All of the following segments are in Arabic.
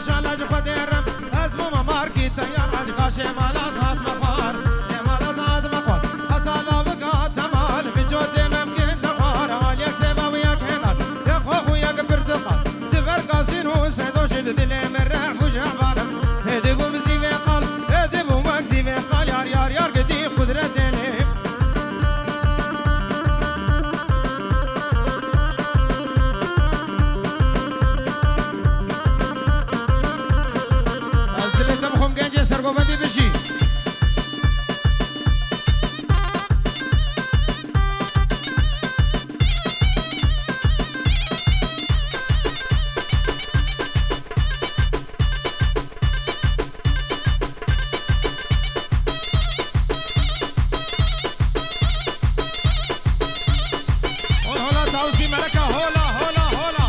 شالج خديرم ازمو مماركي تيار عجقا شمال ازهات مخار شمال ازهات مخار حتى ضابقا تمال بجوتي ممكن تخار عليك سيبا وياك هنال يخوخ وياك برتقال تفرقاسين وسيدو شد دلي من راح وجهبارم هدبو مزيبي قال هدبو مكزيبي قال يار يار يار قدي قدرة دلي سرگو بندی بشی هولا تاوسی ملکه هولا هولا هولا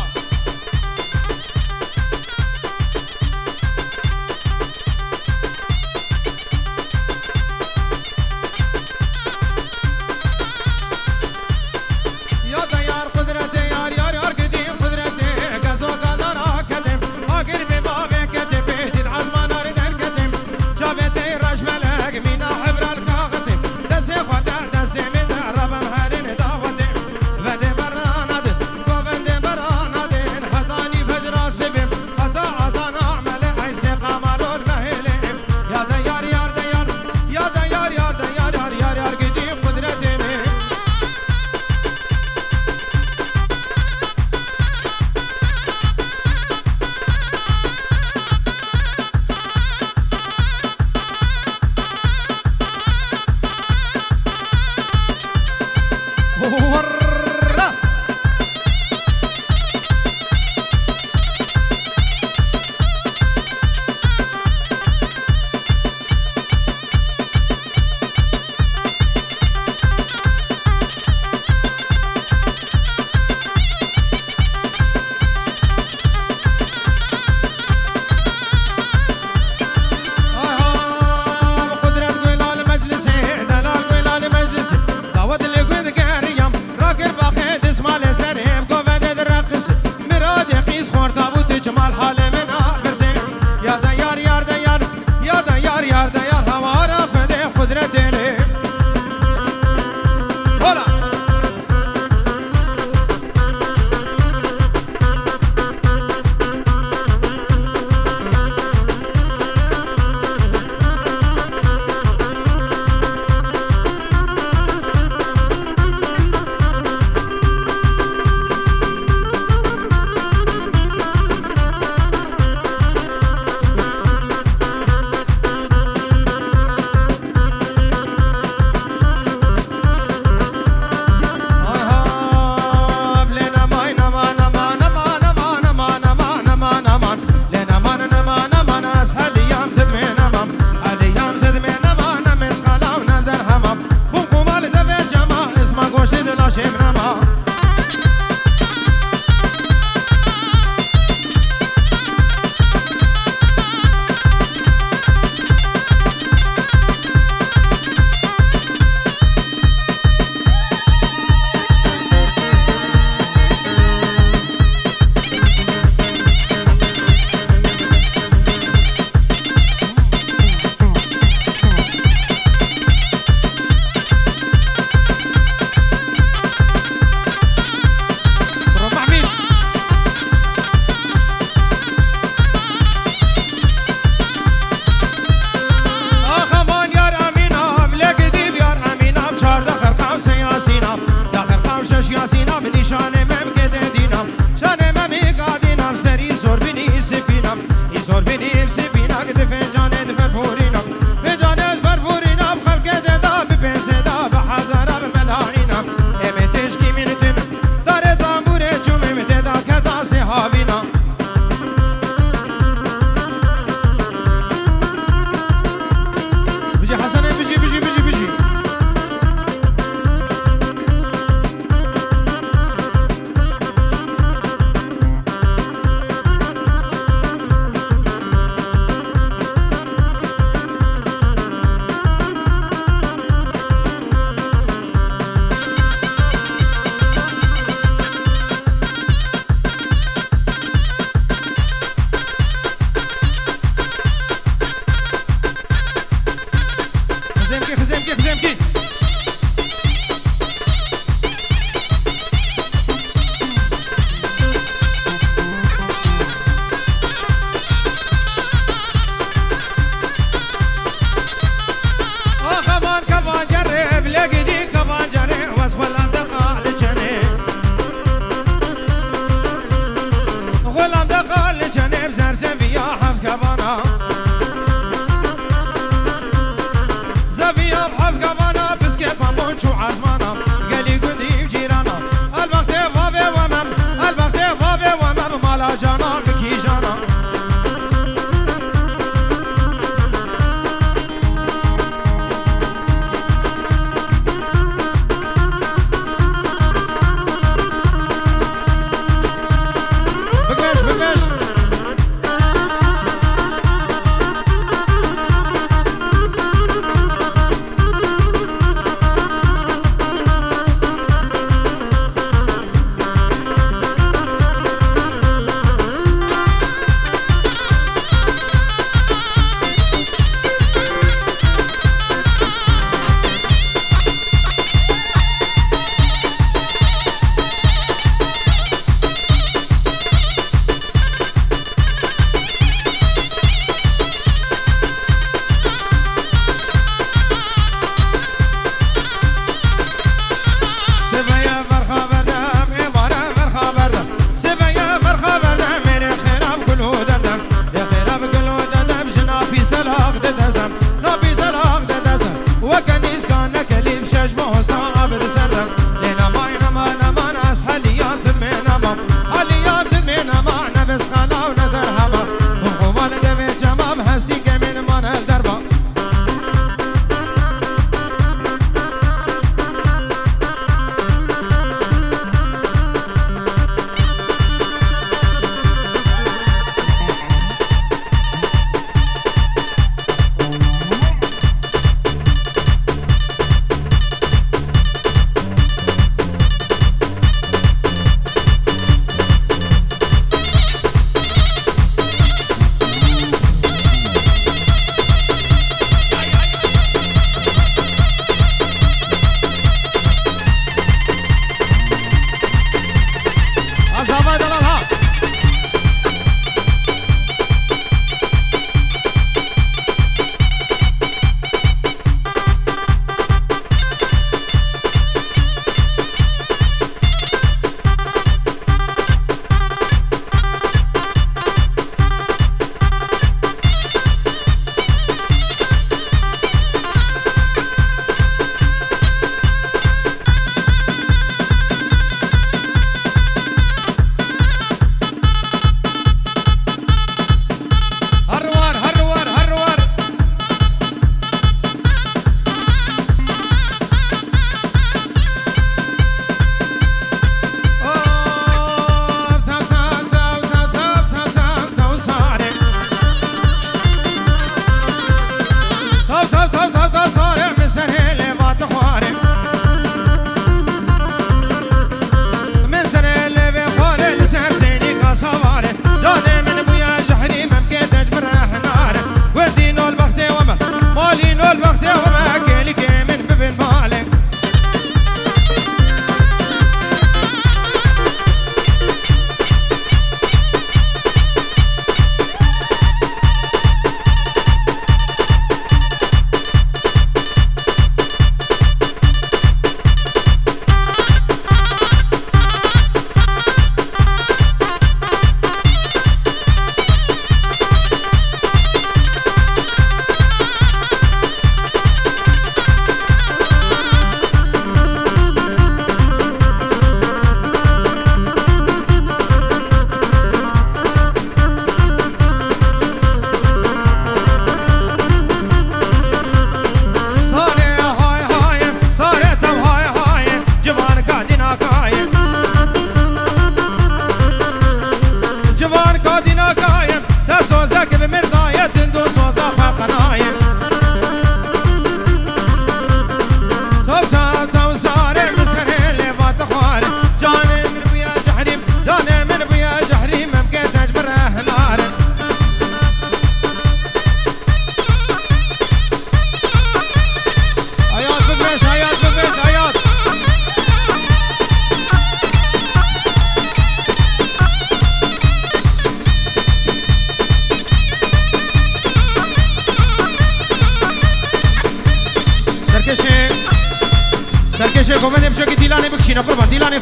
سرکش گوبند بچه که دیلانه بکشینه قربان دیلانه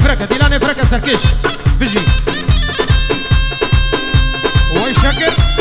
فرکه سرکش بجی وای شکر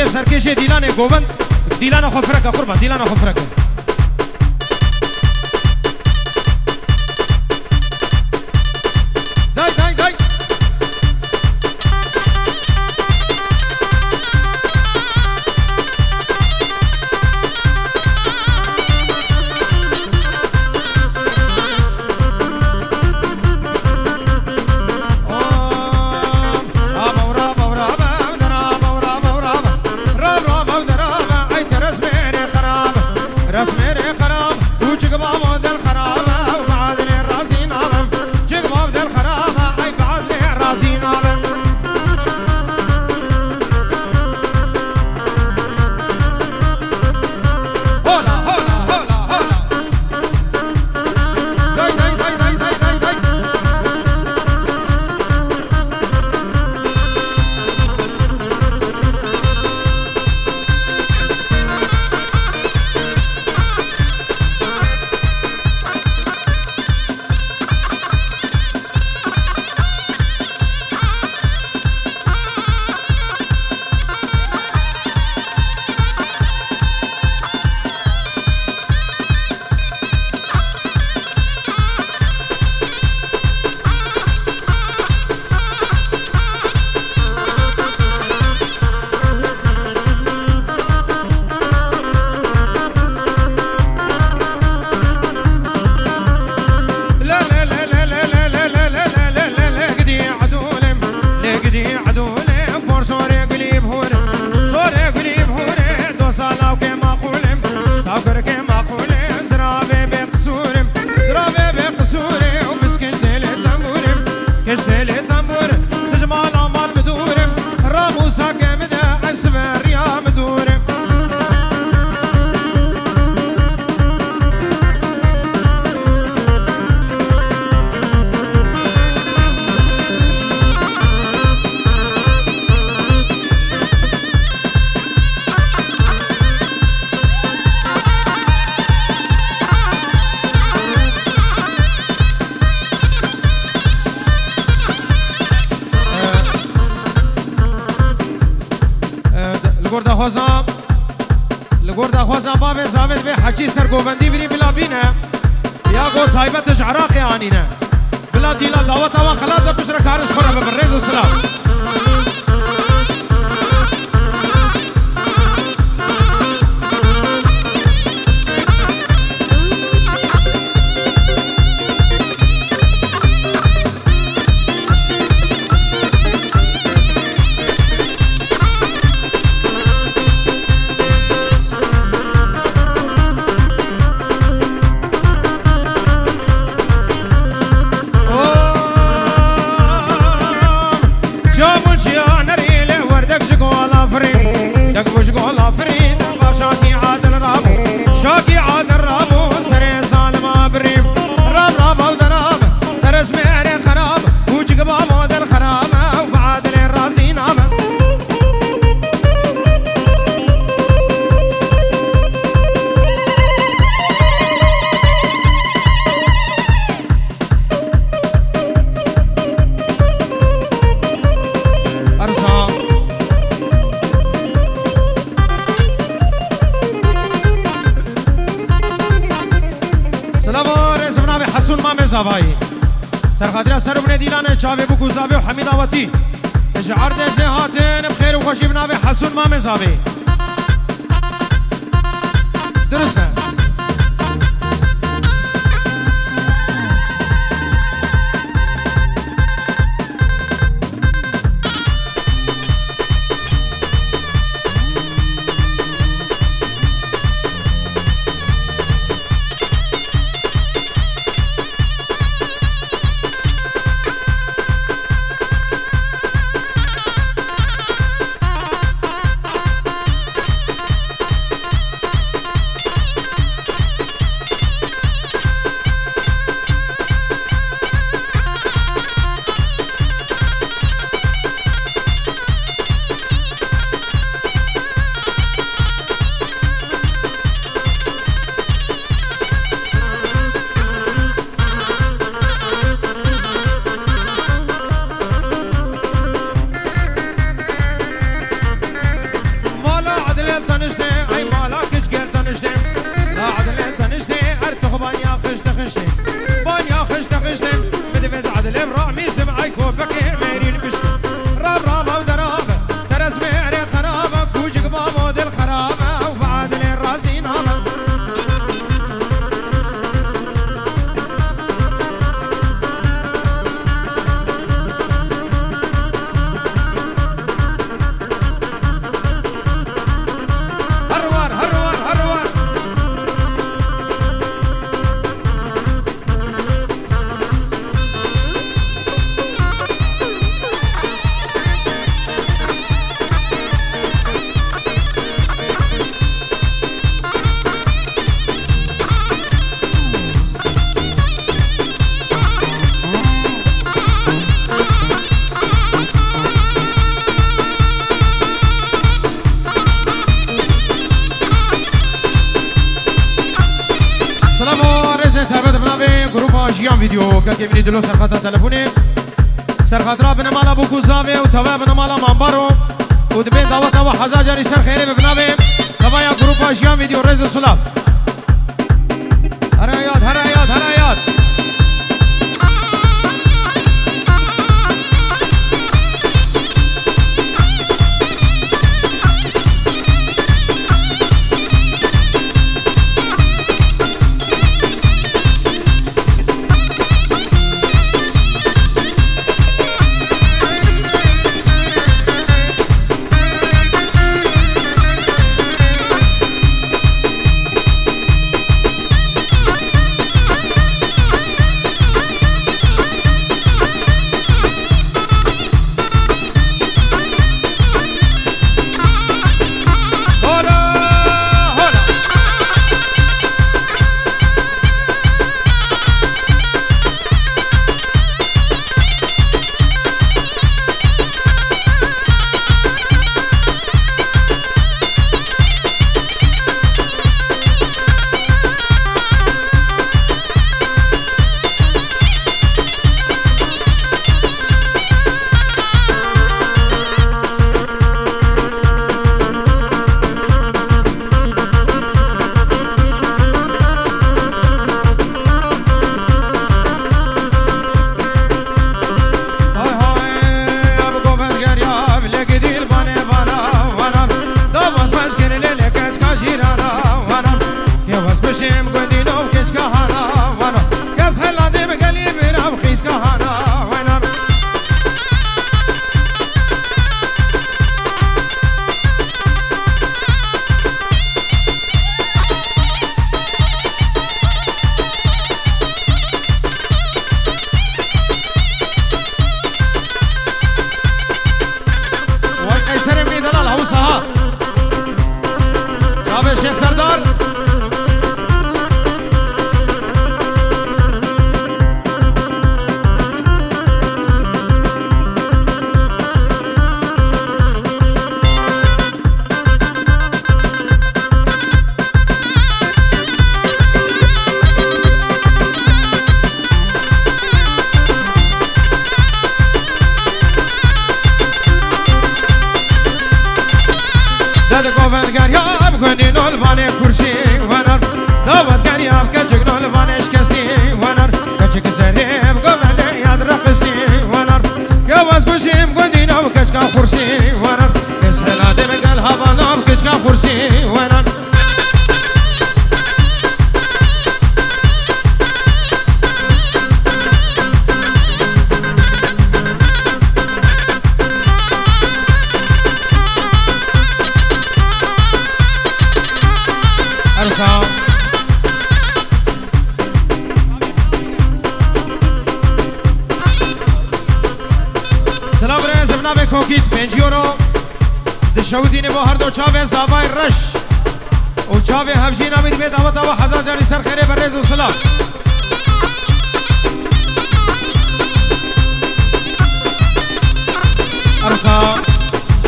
سرکش دیلان گوبند دیلان خفرکه قربان دیلان خفرکه دای لگورد خوازم باب زاوید به حجی سرگوبندی بری بلا بینه یا گو تایبتش عراقی آنینه بلا دیلا دعوت و خلاص بشر کارش خورا ببرز و سلام حسون مام زاوایی سرخاطر سر بن دیلان چاوی بو زاوی و حمید آواتی اجعار دجه هاتن بخیر و خوشی بناوی حسون مام زاوی درسته جیان ویدیو که می‌بینید دلو سرخاطر تلفنی سرخاطر بن مالا بوکو زاوی و توا بن مالا مانبارو و دبی دعوت و حزا جاری سر خیره ببناوی توا یا گروپ جیان ویدیو رز سلاف هرایات هرایات هرایات شیخ سردار داوت گریاب که جگنال وانش کستی ونر خوشودین با هر دو چاوه زابای رش و چاوه همجین آمید بید آوتا و حضار جانی سر خیره بر ریز و سلام عروسا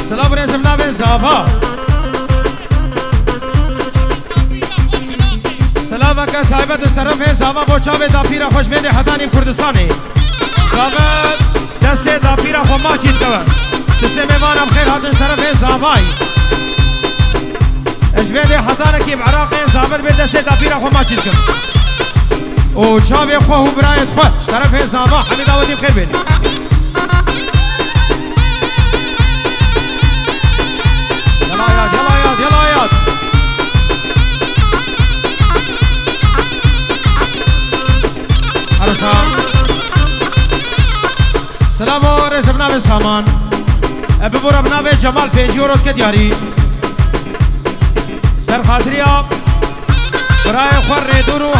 سلام ریزم نابین زابا سلام که تایبت از طرف زابا با چاوه دا پیرا خوش بیده حدانیم کردستانی زابا دست دا پیرا خو ما چید کون دست میوانم خیر حدش طرف زابای اجبیده حدانکی بعراق زابت به دست دا پیرا خو ما چید کون و چاوه خو هو برایت خوش طرف زابا حمید آودیم خیر بینی يلا عروسا سلام و رزم نام سامان ببورم نام جمال 5 یورو که دیاری سر خاطری آب برای خور ریدور و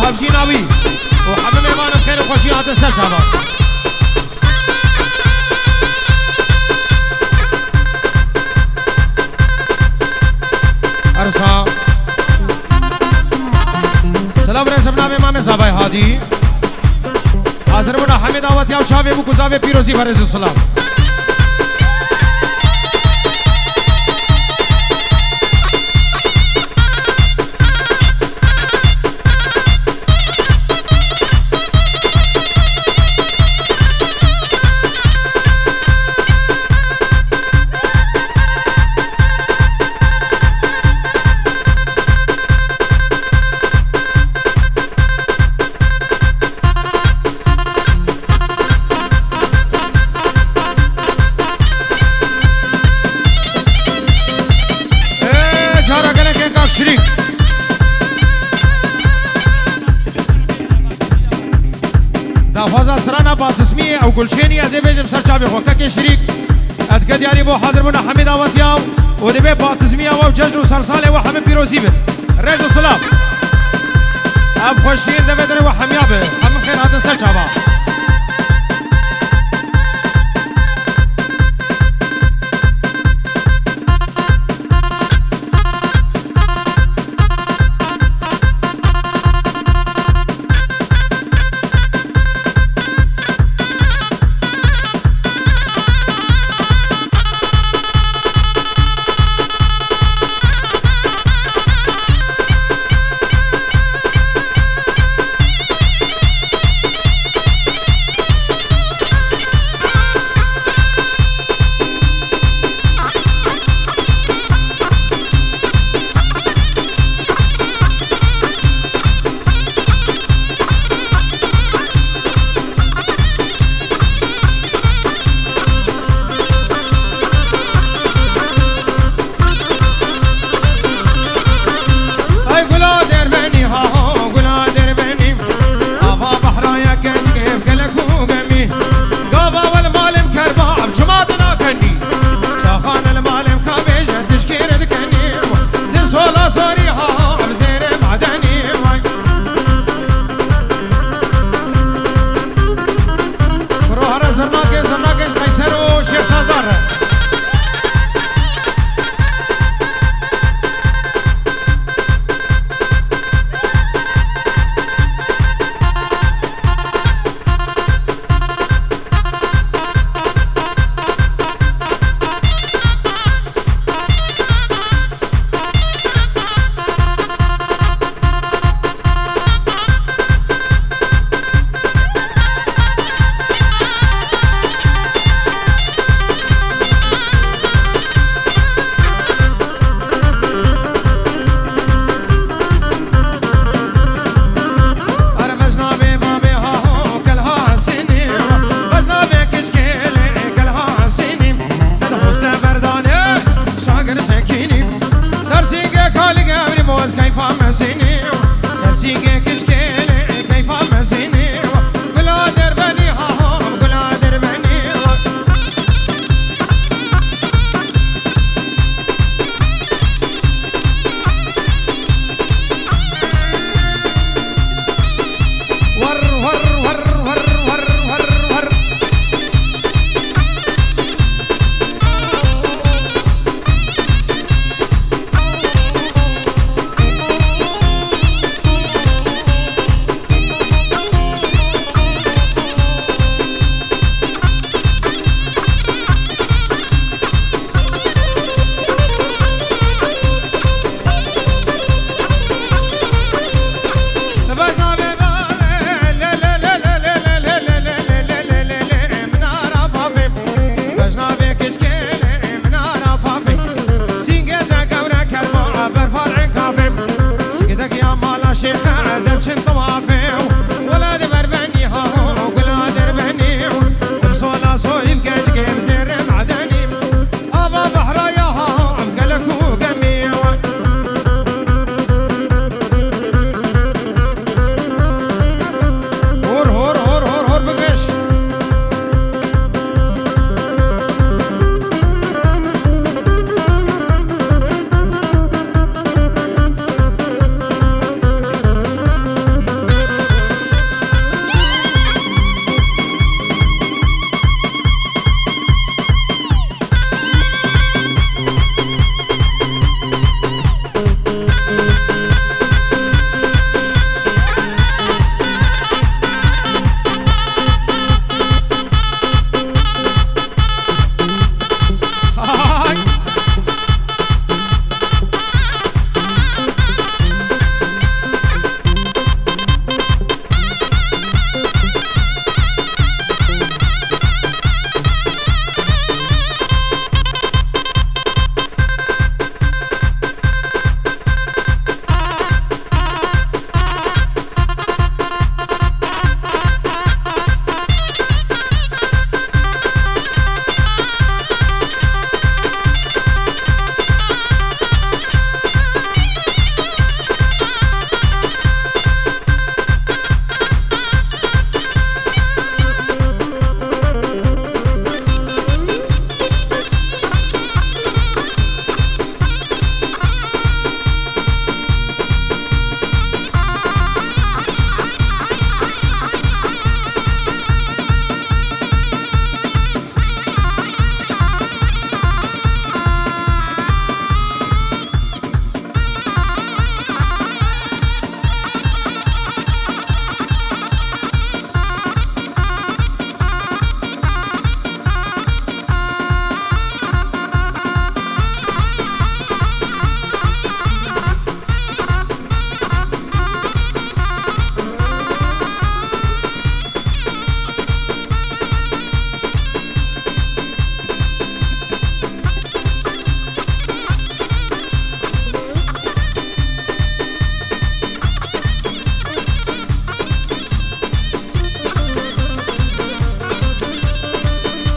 همجی ناوی و همه میمانم خیر خوشی آتن سر چابان عروسا سلام رزم نام امام زابای هادی حاضر بنا حمید آواتی او چاوه بو کزاوه پیروزی برز السلام شريك دا فازا سرانا باتسمية او گلشيني ازي بيجم سر چابي خوكاكي شريك اتقد يعني بو حاضر بنا حميد آواتياو ودي بي باتسمية و ججر و سرسالي و حمي بيروزي بن ريز و سلام اب خوشين دا بدري و حميابه حمي خير هاتن سر چابا شيخ دبشن طوافي ولا دبربني هاو ولا دربني بصولا صويف كاجكيم زير معدني أبا بحر يا هاو عمقلكو قمي هور هور هور هور هور بقش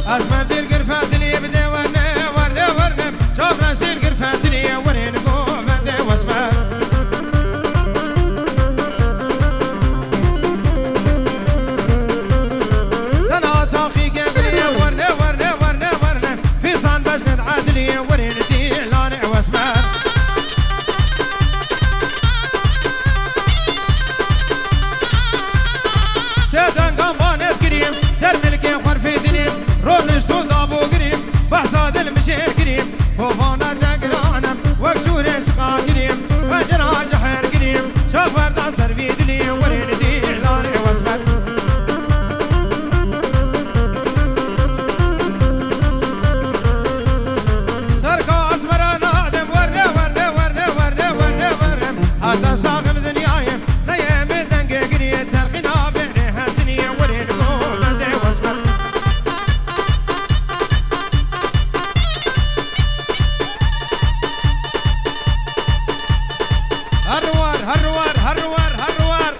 أزمان دير قرفاتني بدي ورني ورني ورني شوف ناس دير قرفاتني ورين قوم بدي واسمع تناطا خيك بدي ورني ورني ورني ورني في صان بجند عادلي ورين دي لاني واسمع سيدان قمانت كريم سر ملكي خرفي دنيم رونشتو دابو قريم بحصاد المشير قريم فوفانا دقرانم وكسور اسقا قريم فجرا جحير قريم شافر دا سرفي دني ورين دي لاني واسمت تركا اسمر نادم ورني ورني ورني ورني ورني ورني حتى ساقم دنياي نيم دنقي قريم ترقنا بيني حسني ورين قوم بدي واسمت هروار هروار هروار هروار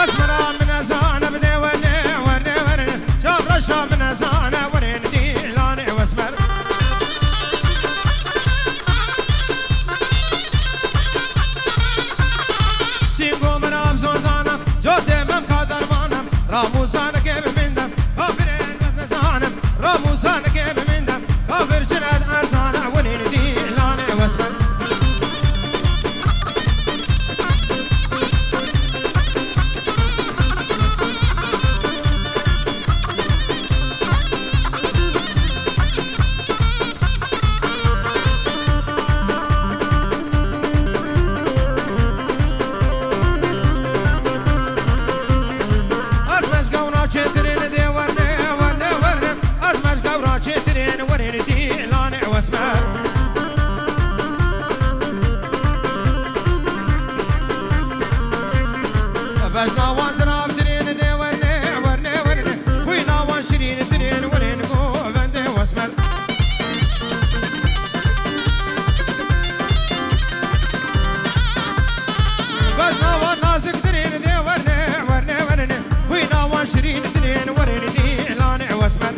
اسمرا من ازانا بدي ورني ورني ورني شوف رشا من ازانا ورين دي لاني واسمر سيمكو من ابزوزانا جوتي من قدر مانم راموسانا كيف من دم كافرين نزانم راموسانا كيف من دم كافر جناد ارزانا ورين دي لاني واسمر بجنا وانزراب ترين دي ورني ورني ورني خوينا وانشرين ترين ورين قو بندي واسمل بجنا وانازك ترين دي ورني ورني ورني خوينا وانشرين ترين ورين دي لانع واسمل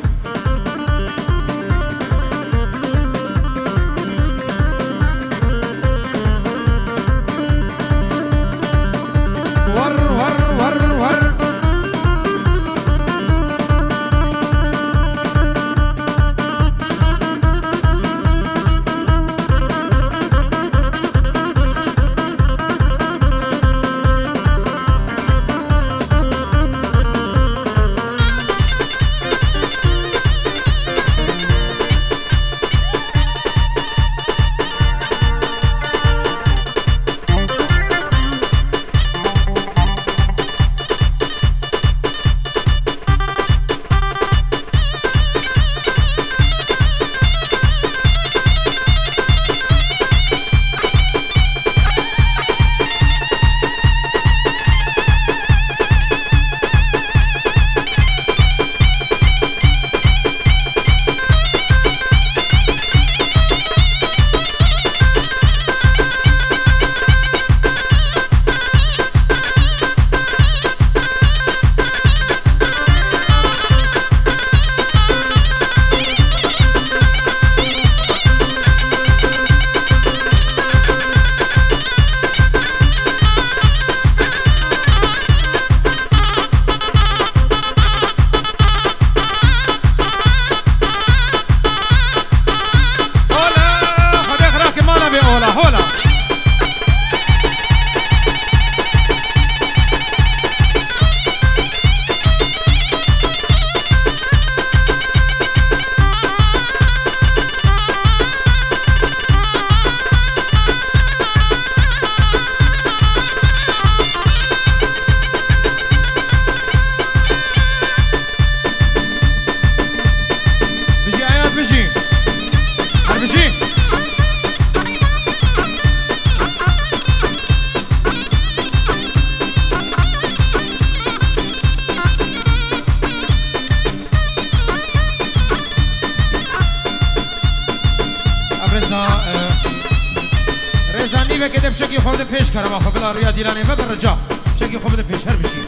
رزانی و کدب چکی خود پیش کردم آخه بلا ریا دیلانه و برجا چکی خود پیش هر بشی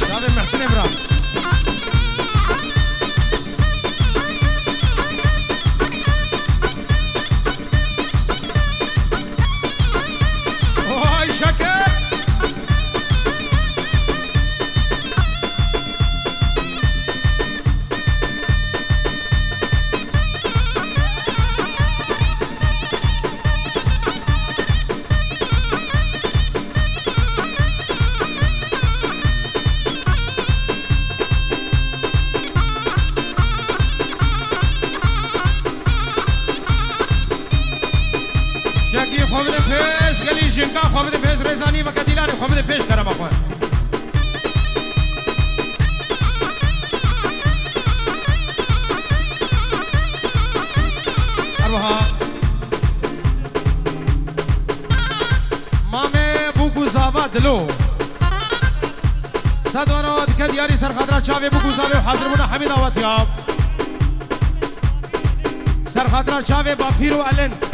شاب محسن ابراهیم وای شکر خواب پیش گلی جنگا خواب پیش رزانی و کدیلانی خواب پیش کردم آخوان اربها مامه بوکو زاوا دلو صدورات کدیاری سرخدرا چاوی بوکو زاوی حاضر بونا حمید آواتیاب سرخدرا چاوی باپیر و علند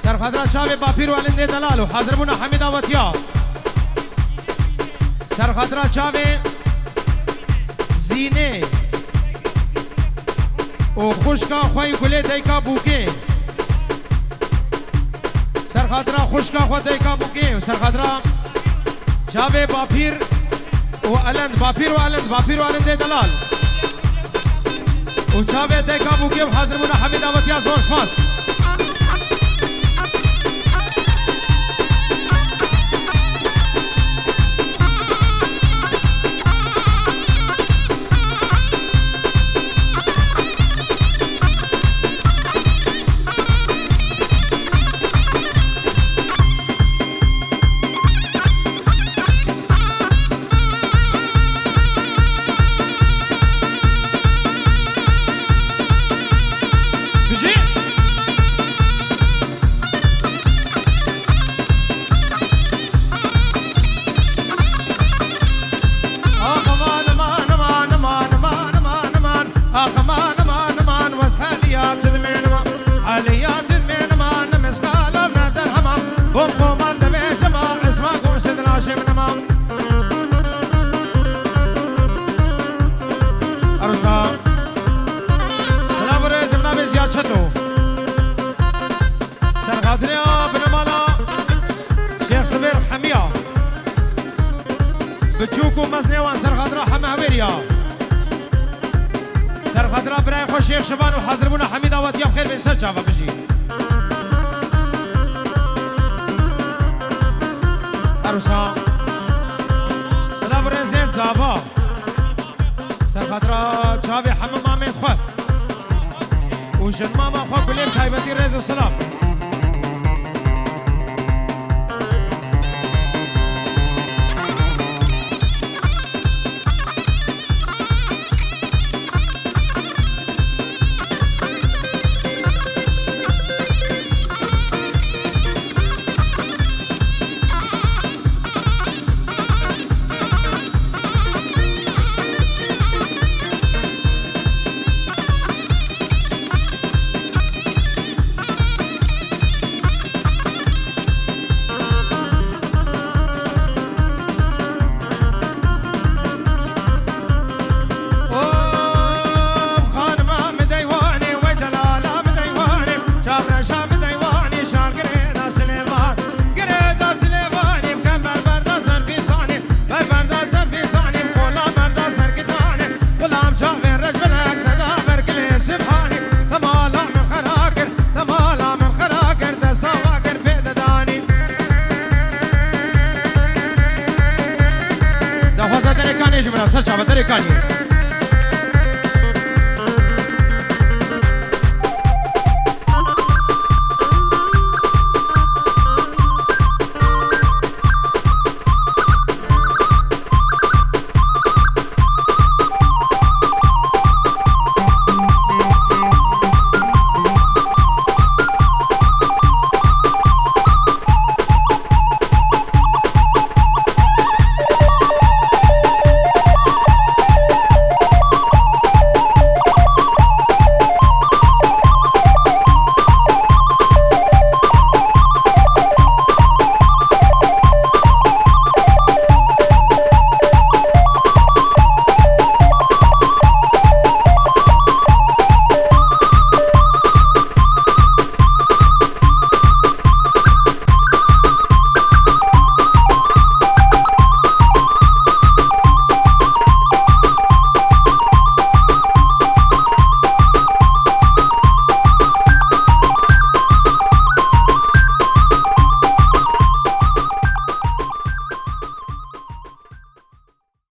سرخدرا چاوی باپیر و علنده دلالو حاضر بونا حمید آواتیا سرخدرا چاوی زینه و خوشکا خوی گله دیکا بوکه سرخدرا خوشکا خوی دیکا بوکه سرخدرا چاوی باپیر و علند باپیر و علند باپیر و علنده دلال و چاوی دیکا بوکه و حاضر بونا حمید آواتیا زور سپاس بجي چادریا بنمالا شیخ سبیر حمیا بچوکو مزنیوان سرخدرا همه هویریا سرخدرا برای خوش شیخ شبان و حاضر بونا حمید آواتی بخیر بین سر چاوا بجی عروسا سلام رزید زابا سرخدرا چاوی همه مامین خواه و جن ماما خواه کلیم تایبتی رز و سلام